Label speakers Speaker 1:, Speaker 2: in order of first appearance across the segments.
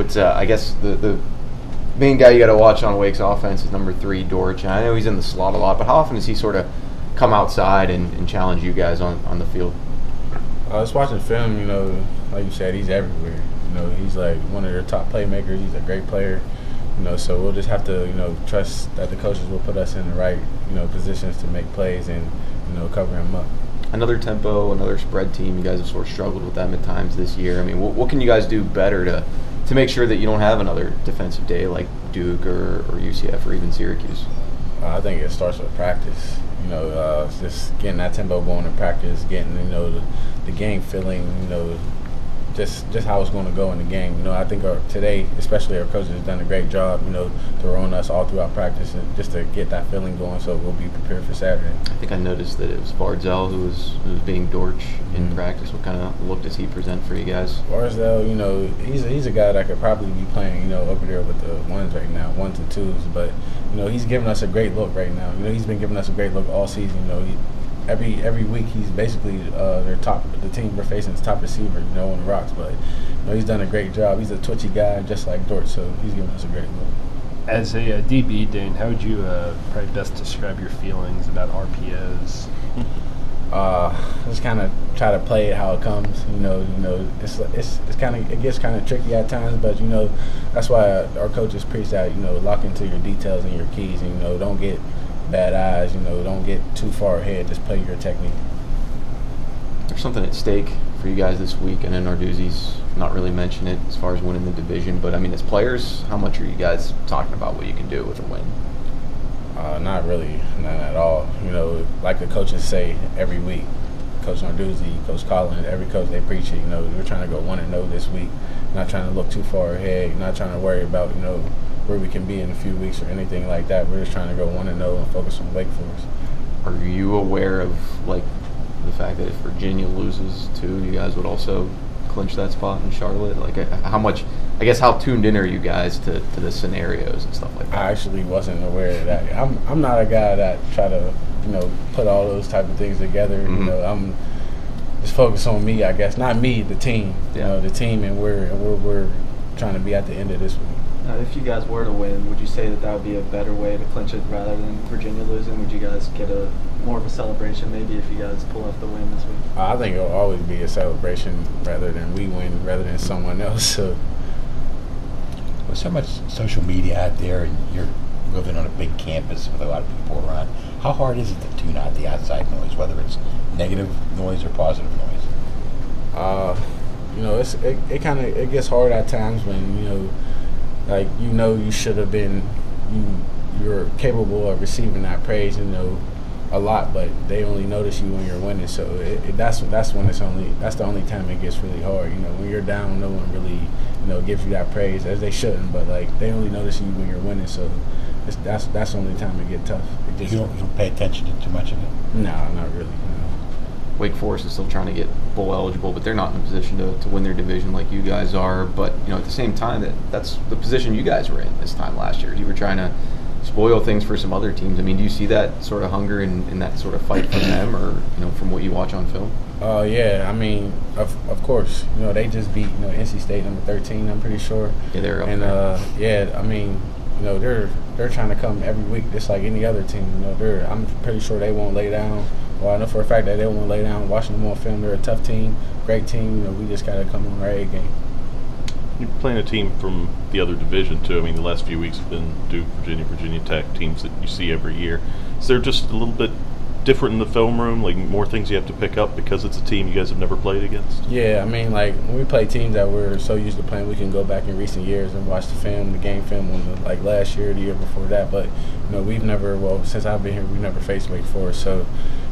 Speaker 1: What's I guess the main guy you got to watch on Wake's offense is number 3, Dortch. And I know he's in the slot a lot, but how often does he sort of come outside and challenge you guys on the field?
Speaker 2: Just watching film, like you said, he's everywhere. He's like one of their top playmakers. He's a great player. So we'll just have to, trust that the coaches will put us in the right, positions to make plays and, cover him up.
Speaker 1: Another tempo, another spread team. You guys have sort of struggled with them at times this year. I mean, what can you guys do better to make sure that you don't have another defensive day like Duke or UCF or even Syracuse?
Speaker 2: I think it starts with practice. Just getting that tempo going in practice, getting, the game feeling, just how it's going to go in the game. I think today, especially our coaches have done a great job, throwing us all throughout practice and just to get that feeling going so we'll be prepared for Saturday.
Speaker 1: I think I noticed that it was Barzell who was being Dortch in practice. What kind of look does he present for you guys?
Speaker 2: Barzell, he's a guy that could probably be playing, over there with the ones right now, 1s and 2s, but, he's giving us a great look right now. He's been giving us a great look all season. Every week he's basically the team we're facing is top receiver, on the rocks. But he's done a great job. He's a twitchy guy, just like Dort, so he's giving us a great look.
Speaker 3: As a DB, Dane, how would you probably best describe your feelings about RPOs?
Speaker 2: Just kind of try to play it how it comes. It gets kind of tricky at times, but that's why our coaches preach that lock into your details and your keys, and don't get bad eyes, don't get too far ahead, just play your technique.
Speaker 1: There's something at stake for you guys this week, and then Narduzzi's not really mentioned it as far as winning the division, but I mean, as players, how much are you guys talking about what you can do with a win?
Speaker 2: Not really, none at all. Like the coaches say every week, Coach Narduzzi, Coach Collins, every coach, they preach it. We're trying to go 1-0 this week, not trying to look too far ahead, not trying to worry about, where we can be in a few weeks or anything like that. We're just trying to go 1-0 and focus on Wake Forest.
Speaker 1: Are you aware of the fact that if Virginia loses too, you guys would also clinch that spot in Charlotte? How tuned in are you guys to the scenarios and stuff like that?
Speaker 2: I actually wasn't aware of that. I'm not a guy that try to put all those type of things together. I'm just focused on me, I guess. Not me, the team. The team and where we're trying to be at the end of this week.
Speaker 4: If you guys were to win, would you say that would be a better way to clinch it rather than Virginia losing? Would you guys get more of a celebration maybe if you guys pull off the win this week?
Speaker 2: I think it'll always be a celebration rather than we win, rather than someone else. So.
Speaker 5: With so much social media out there and you're living on a big campus with a lot of people around, how hard is it to tune out the outside noise, whether it's negative noise or positive noise?
Speaker 2: It gets hard at times when you should have been you're capable of receiving that praise a lot, but they only notice you when you're winning. So that's the only time it gets really hard. When you're down, no one really gives you that praise, as they shouldn't. But they only notice you when you're winning. So that's the only time it gets tough.
Speaker 5: You don't pay attention to too much of it.
Speaker 2: No, not really. No.
Speaker 1: Wake Forest is still trying to get bowl eligible, but they're not in a position to win their division like you guys are. But at the same time, that's the position you guys were in this time last year. You were trying to spoil things for some other teams. I mean, do you see that sort of hunger and that sort of fight from them, or from what you watch on film?
Speaker 2: Yeah. I mean, of course. They just beat NC State number 13. I'm pretty sure.
Speaker 1: Yeah, they're up
Speaker 2: and
Speaker 1: there.
Speaker 2: I mean, they're trying to come every week just like any other team. I'm pretty sure they won't lay down. Well, I know for a fact that they won't lay down. Watching them on film, they're a tough team, great team. We just gotta come on our A game.
Speaker 6: You're playing a team from the other division too. I mean, the last few weeks have been Duke, Virginia Tech, teams that you see every year. Is there just a little bit different in the film room, like more things you have to pick up because it's a team you guys have never played against?
Speaker 2: Yeah, I mean, when we play teams that we're so used to playing, we can go back in recent years and watch the game film on last year, the year before that. But we've never, since I've been here, we've never faced Wake Forest. So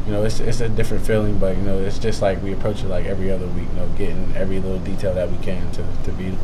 Speaker 2: it's a different feeling, but it's just like we approach it like every other week, getting every little detail that we can to beat it.